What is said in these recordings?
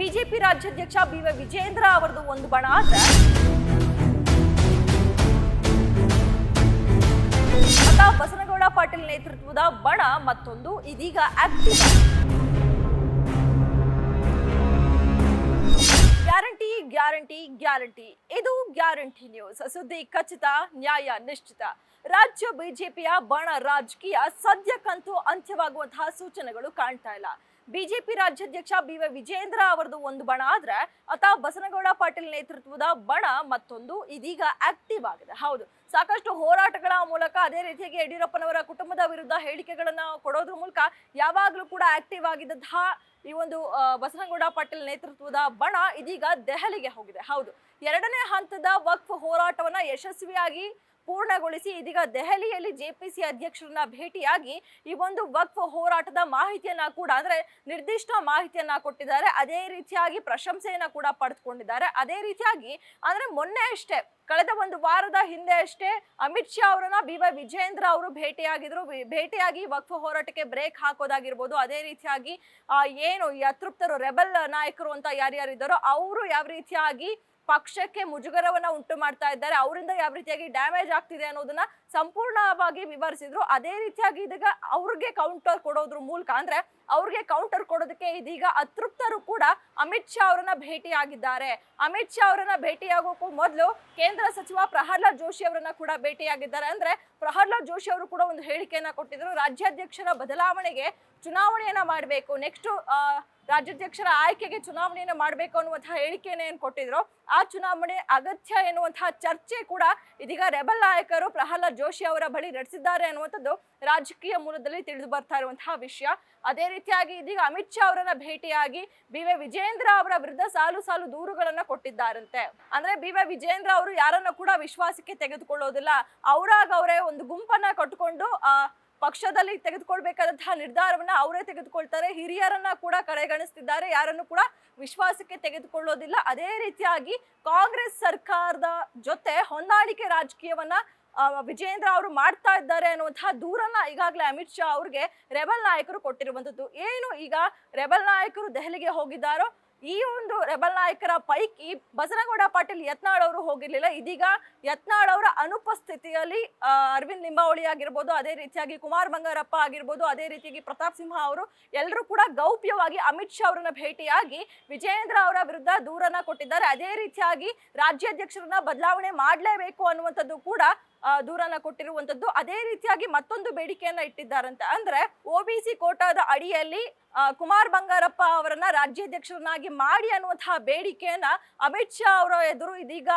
BJP ರಾಜ್ಯಾಧ್ಯಕ್ಷ B Y. Vijendra ಅವರದು ಒಂದು ಬಣ ಆದ್ರೆ ಬಸನಗೌಡ ಪಾಟೀಲ್ ನೇತೃತ್ವದ ಬಣ ಮತ್ತೊಂದು ಇದೀಗ ಆಕ್ಟಿವ್. ಗ್ಯಾರಂಟಿ ಗ್ಯಾರಂಟಿ ಗ್ಯಾರಂಟಿ, ಇದು ಗ್ಯಾರಂಟಿ ನ್ಯೂಸ್. ಸುದ್ದಿ ಖಚಿತ, ನ್ಯಾಯ ನಿಶ್ಚಿತ. ರಾಜ್ಯ ಬಿಜೆಪಿಯ ಬಣ ರಾಜಕೀಯ ಸದ್ಯಕ್ಕಂತೂ ಅಂತ್ಯವಾಗುವಂತಹ ಸೂಚನೆಗಳು ಕಾಣ್ತಾ ಇಲ್ಲ. ಬಿಜೆಪಿ ರಾಜ್ಯಾಧ್ಯಕ್ಷ ಬಿ.ವೈ. ವಿಜೇಂದ್ರ ಅವರದು ಒಂದು ಬಣ ಆದ್ರೆ ಬಸನಗೌಡ ಪಾಟೀಲ್ ನೇತೃತ್ವದ ಬಣ ಮತ್ತೊಂದು ಇದೀಗ ಆಕ್ಟಿವ್ ಆಗಿದೆ. ಹೌದು, ಸಾಕಷ್ಟು ಹೋರಾಟಗಳ ಮೂಲಕ, ಅದೇ ರೀತಿಯಾಗಿ ಯಡಿಯೂರಪ್ಪನವರ ಕುಟುಂಬದ ವಿರುದ್ಧ ಹೇಳಿಕೆಗಳನ್ನ ಕೊಡೋದ್ರ ಮೂಲಕ ಯಾವಾಗಲೂ ಕೂಡ ಆಕ್ಟಿವ್ ಆಗಿದ್ದಂತಹ ಈ ಒಂದು ಬಸನಗೌಡ ಪಾಟೀಲ್ ನೇತೃತ್ವದ ಬಣ ಇದೀಗ ದೆಹಲಿಗೆ ಹೋಗಿದೆ. ಹೌದು, ಎರಡನೇ ಹಂತದ ವಕ್ಫ್ ಹೋರಾಟವನ್ನ ಯಶಸ್ವಿಯಾಗಿ ಪೂರ್ಣಗೊಳಿಸಿ ಇದೀಗ ದೆಹಲಿಯಲ್ಲಿ ಜೆಪಿಸಿ ಅಧ್ಯಕ್ಷರನ್ನ ಭೇಟಿಯಾಗಿ ಈ ಒಂದು ವಕ್ಫ್ ಹೋರಾಟದ ಮಾಹಿತಿಯನ್ನ ಕೂಡ, ಅಂದ್ರೆ ನಿರ್ದಿಷ್ಟ ಮಾಹಿತಿಯನ್ನ ಕೊಟ್ಟಿದ್ದಾರೆ. ಅದೇ ರೀತಿಯಾಗಿ ಪ್ರಶಂಸೆಯನ್ನ ಕೂಡ ಪಡೆದುಕೊಂಡಿದ್ದಾರೆ. ಅದೇ ರೀತಿಯಾಗಿ ಅಂದ್ರೆ ಮೊನ್ನೆ ಅಷ್ಟೇ, ಕಳೆದ ಒಂದು ವಾರದ ಹಿಂದೆ ಅಷ್ಟೇ ಅಮಿತ್ ಶಾ ಅವರನ್ನ ಬಿ.ವೈ. ವಿಜೇಂದ್ರ ಅವರು ಭೇಟಿಯಾಗಿ ವಕ್ಫ್ ಹೋರಾಟಕ್ಕೆ ಬ್ರೇಕ್ ಹಾಕೋದಾಗಿರ್ಬೋದು. ಅದೇ ರೀತಿಯಾಗಿ ಏನು ಈ ಅತೃಪ್ತರು, ರೆಬಲ್ ನಾಯಕರು ಅಂತ ಯಾರ್ಯಾರಿದ್ದಾರೋ ಅವರು ಯಾವ ರೀತಿಯಾಗಿ ಪಕ್ಷಕ್ಕೆ ಮುಜುಗರವನ್ನ ಉಂಟು ಮಾಡ್ತಾ ಇದ್ದಾರೆ, ಅವರಿಂದ ಯಾವ ರೀತಿಯಾಗಿ ಡ್ಯಾಮೇಜ್ ಆಗ್ತಿದೆ ಅನ್ನೋದನ್ನ ಸಂಪೂರ್ಣವಾಗಿ ವಿವರಿಸಿದ್ರು. ಅದೇ ರೀತಿಯಾಗಿ ಇದೀಗ ಅವ್ರಿಗೆ ಕೌಂಟರ್ ಕೊಡೋದ್ರ ಮೂಲಕ, ಅಂದ್ರೆ ಅವ್ರಿಗೆ ಕೌಂಟರ್ ಕೊಡೋದಕ್ಕೆ ಇದೀಗ ಅತೃಪ್ತರು ಕೂಡ ಅಮಿತ್ ಶಾ ಅವರನ್ನ ಭೇಟಿಯಾಗಿದ್ದಾರೆ. ಅಮಿತ್ ಶಾ ಅವರನ್ನ ಭೇಟಿಯಾಗೋಕ್ಕೂ ಮೊದಲು ಕೇಂದ್ರ ಸಚಿವ ಪ್ರಹ್ಲಾದ್ ಜೋಶಿ ಅವರನ್ನ ಕೂಡ ಭೇಟಿಯಾಗಿದ್ದಾರೆ. ಅಂದ್ರೆ ಪ್ರಹ್ಲಾದ್ ಜೋಶಿ ಅವರು ಕೂಡ ಒಂದು ಹೇಳಿಕೆಯನ್ನ ಕೊಟ್ಟಿದ್ರು, ರಾಜ್ಯಾಧ್ಯಕ್ಷರ ಬದಲಾವಣೆಗೆ ಚುನಾವಣೆಯನ್ನ ಮಾಡಬೇಕು, ನೆಕ್ಸ್ಟ್ ರಾಜ್ಯಾಧ್ಯಕ್ಷರ ಆಯ್ಕೆಗೆ ಚುನಾವಣೆಯನ್ನು ಮಾಡಬೇಕು ಅನ್ನುವಂತಹ ಹೇಳಿಕೆಯನ್ನು ಏನು ಕೊಟ್ಟಿದ್ರು, ಆ ಚುನಾವಣೆ ಅಗತ್ಯ ಎನ್ನುವಂತಹ ಚರ್ಚೆ ಕೂಡ ಇದೀಗ ರೆಬಲ್ ನಾಯಕರು ಪ್ರಹ್ಲಾದ್ ಜೋಶಿ ಅವರ ಬಳಿ ನಡೆಸಿದ್ದಾರೆ ಅನ್ನುವಂಥದ್ದು ರಾಜಕೀಯ ಮೂಲದಲ್ಲಿ ತಿಳಿದು ಬರ್ತಾ ಇರುವಂತಹ ವಿಷಯ. ಅದೇ ರೀತಿಯಾಗಿ ಇದೀಗ ಅಮಿತ್ ಶಾ ಅವರನ್ನ ಭೇಟಿಯಾಗಿ ಬಿ.ವೈ. ವಿಜೇಂದ್ರ ಅವರ ವಿರುದ್ಧ ಸಾಲು ದೂರುಗಳನ್ನ ಕೊಟ್ಟಿದ್ದಾರಂತೆ. ಅಂದ್ರೆ ಬಿ.ವೈ. ವಿಜೇಂದ್ರ ಅವರು ಯಾರನ್ನ ಕೂಡ ವಿಶ್ವಾಸಕ್ಕೆ ತೆಗೆದುಕೊಳ್ಳೋದಿಲ್ಲ, ಅವರೇ ಒಂದು ಗುಂಪನ್ನ ಕಟ್ಟಿಕೊಂಡು ಪಕ್ಷದಲ್ಲಿ ತೆಗೆದುಕೊಳ್ಬೇಕಾದಂತಹ ನಿರ್ಧಾರವನ್ನ ಅವರೇ ತೆಗೆದುಕೊಳ್ತಾರೆ. ಹಿರಿಯರನ್ನ ಕೂಡ ಕಡೆಗಣಿಸ್ತಿದ್ದಾರೆ, ಯಾರನ್ನು ಕೂಡ ವಿಶ್ವಾಸಕ್ಕೆ ತೆಗೆದುಕೊಳ್ಳೋದಿಲ್ಲ. ಅದೇ ರೀತಿಯಾಗಿ ಕಾಂಗ್ರೆಸ್ ಸರ್ಕಾರದ ಜೊತೆ ಹೊಂದಾಣಿಕೆ ರಾಜಕೀಯವನ್ನ ವಿಜೇಂದ್ರ ಅವರು ಮಾಡ್ತಾ ಇದ್ದಾರೆ ಅನ್ನುವಂತಹ ದೂರನ್ನ ಈಗಾಗಲೇ ಅಮಿತ್ ಶಾ ಅವ್ರಿಗೆ ರೆಬಲ್ ನಾಯಕರು ಕೊಟ್ಟಿರುವಂತದ್ದು. ಏನು ಈಗ ರೆಬಲ್ ನಾಯಕರು ದೆಹಲಿಗೆ ಹೋಗಿದ್ದಾರೋ, ಈ ಒಂದು ರೆಬಲ್ ನಾಯಕರ ಪೈಕಿ ಬಸನಗೌಡ ಪಾಟೀಲ್ ಯತ್ನಾಳ್ ಅವರು ಹೋಗಿರ್ಲಿಲ್ಲ. ಇದೀಗ ಯತ್ನಾಳ್ ಅವರ ಅನುಪಸ್ಥಿತಿಯಲ್ಲಿ ಅರವಿಂದ್ ಲಿಂಬಾವಳಿ ಆಗಿರ್ಬೋದು, ಅದೇ ರೀತಿಯಾಗಿ ಕುಮಾರ್ ಬಂಗಾರಪ್ಪ ಆಗಿರ್ಬೋದು, ಅದೇ ರೀತಿಯಾಗಿ ಪ್ರತಾಪ್ ಸಿಂಹ ಅವರು ಎಲ್ಲರೂ ಕೂಡ ಗೌಪ್ಯವಾಗಿ ಅಮಿತ್ ಶಾ ಅವರನ್ನ ಭೇಟಿಯಾಗಿ ವಿಜೇಂದ್ರ ಅವರ ವಿರುದ್ಧ ದೂರನ್ನ ಕೊಟ್ಟಿದ್ದಾರೆ. ಅದೇ ರೀತಿಯಾಗಿ ರಾಜ್ಯಾಧ್ಯಕ್ಷರನ್ನ ಬದಲಾವಣೆ ಮಾಡಲೇಬೇಕು ಅನ್ನುವಂಥದ್ದು ಕೂಡ ದೂರನ್ನ ಕೊಟ್ಟಿರುವಂತದ್ದು. ಅದೇ ರೀತಿಯಾಗಿ ಮತ್ತೊಂದು ಬೇಡಿಕೆಯನ್ನ ಇಟ್ಟಿದ್ದಾರಂತೆ. ಅಂದ್ರೆ ಒಬಿಸಿ ಕೋಟಾದ ಅಡಿಯಲ್ಲಿ ಕುಮಾರ್ ಬಂಗಾರಪ್ಪ ಅವರನ್ನ ರಾಜ್ಯಾಧ್ಯಕ್ಷರನ್ನಾಗಿ ಮಾಡಿ ಅನ್ನುವಂತಹ ಬೇಡಿಕೆಯನ್ನ ಅಮಿತ್ ಶಾ ಅವರ ಎದುರು ಇದೀಗ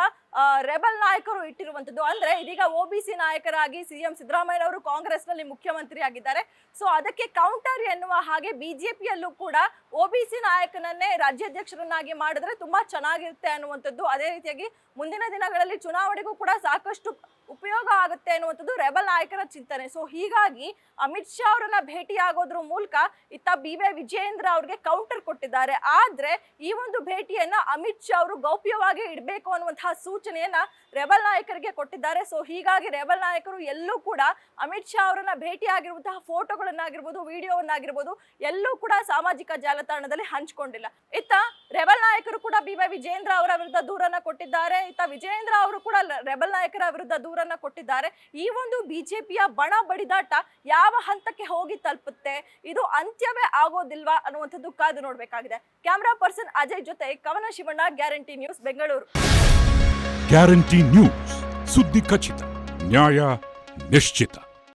ರೆಬಲ್ ನಾಯಕರು ಇಟ್ಟಿರುವಂತದ್ದು. ಅಂದ್ರೆ ಇದೀಗ ಒಬಿಸಿ ನಾಯಕರಾಗಿ ಸಿಎಂ ಸಿದ್ದರಾಮಯ್ಯ ಅವರು ಕಾಂಗ್ರೆಸ್ ನಲ್ಲಿ ಮುಖ್ಯಮಂತ್ರಿ ಆಗಿದ್ದಾರೆ. ಸೊ ಅದಕ್ಕೆ ಕೌಂಟರ್ ಎನ್ನುವ ಹಾಗೆ ಬಿಜೆಪಿಯಲ್ಲೂ ಕೂಡ ಒಬಿಸಿ ನಾಯಕನನ್ನೇ ರಾಜ್ಯಾಧ್ಯಕ್ಷರನ್ನಾಗಿ ಮಾಡಿದ್ರೆ ತುಂಬಾ ಚೆನ್ನಾಗಿರುತ್ತೆ ಅನ್ನುವಂಥದ್ದು. ಅದೇ ರೀತಿಯಾಗಿ ಮುಂದಿನ ದಿನಗಳಲ್ಲಿ ಚುನಾವಣೆಗೂ ಕೂಡ ಸಾಕಷ್ಟು ಉಪಯೋಗ ಆಗುತ್ತೆ ಅನ್ನುವಂಥದ್ದು ರೆಬಲ್ ನಾಯಕರ ಚಿಂತನೆ. ಸೊ ಹೀಗಾಗಿ ಅಮಿತ್ ಶಾ ಅವರನ್ನ ಭೇಟಿಯಾಗೋದ್ರ ಮೂಲಕ ಇತ್ತ ಬಿ.ವೈ. ವಿಜೇಂದ್ರ ಅವ್ರಿಗೆ ಕೌಂಟರ್ ಕೊಟ್ಟಿದ್ದಾರೆ. ಆದ್ರೆ ಈ ಒಂದು ಭೇಟಿಯನ್ನ ಅಮಿತ್ ಶಾ ಅವರು ಗೌಪ್ಯವಾಗಿ ಇಡಬೇಕು ಅನ್ನುವಂತಹ ಸೂಚನೆಯನ್ನ ರೆಬಲ್ ನಾಯಕರಿಗೆ ಕೊಟ್ಟಿದ್ದಾರೆ. ಸೊ ಹೀಗಾಗಿ ರೆಬಲ್ ನಾಯಕರು ಎಲ್ಲೂ ಕೂಡ ಅಮಿತ್ ಶಾ ಅವರನ್ನ ಭೇಟಿಯಾಗಿರುವಂತಹ ಫೋಟೋಗಳನ್ನಾಗಿರ್ಬೋದು, ವಿಡಿಯೋವನ್ನಾಗಿರ್ಬೋದು ಎಲ್ಲೂ ಕೂಡ ಸಾಮಾಜಿಕ ಜಾಲತಾಣದಲ್ಲಿ ಹಂಚಿಕೊಂಡಿಲ್ಲ. ಇತ್ತ ರೆಬಲ್ ನಾಯಕರು ಕೂಡ ಬಿ.ವೈ. ವಿಜೇಂದ್ರ ಅವರ ವಿರುದ್ಧ ದೂರನ್ನ ಕೊಟ್ಟಿದ್ದಾರೆ. ಇತ್ತ ವಿಜೇಂದ್ರ ಅವರು ಕೂಡ ರೆಬಲ್ ನಾಯಕರ ವಿರುದ್ಧ ದೂರನ್ನ ಕೊಟ್ಟಿದ್ದಾರೆ. ಈ ಒಂದು ಬಿಜೆಪಿಯ ಬಣ ಬಡಿದಾಟ ಯಾವ ಹಂತಕ್ಕೆ ಹೋಗಿ ತಲುಪುತ್ತೆ, ಇದು ಅಂತ್ಯವೇ ಆಗೋದಿಲ್ವಾ ಅನ್ನುವಂಥದ್ದು ಕಾದು ನೋಡ್ಬೇಕಾಗಿದೆ. ಕ್ಯಾಮರಾ ಪರ್ಸನ್ ಅಜಯ್ ಜೊತೆ ಕವನ Shivanna, guarantee news, Bengaluru. Guarantee news, ಸುದ್ದಿ ಖಚಿತ, ನ್ಯಾಯ ನಿಶ್ಚಿತ.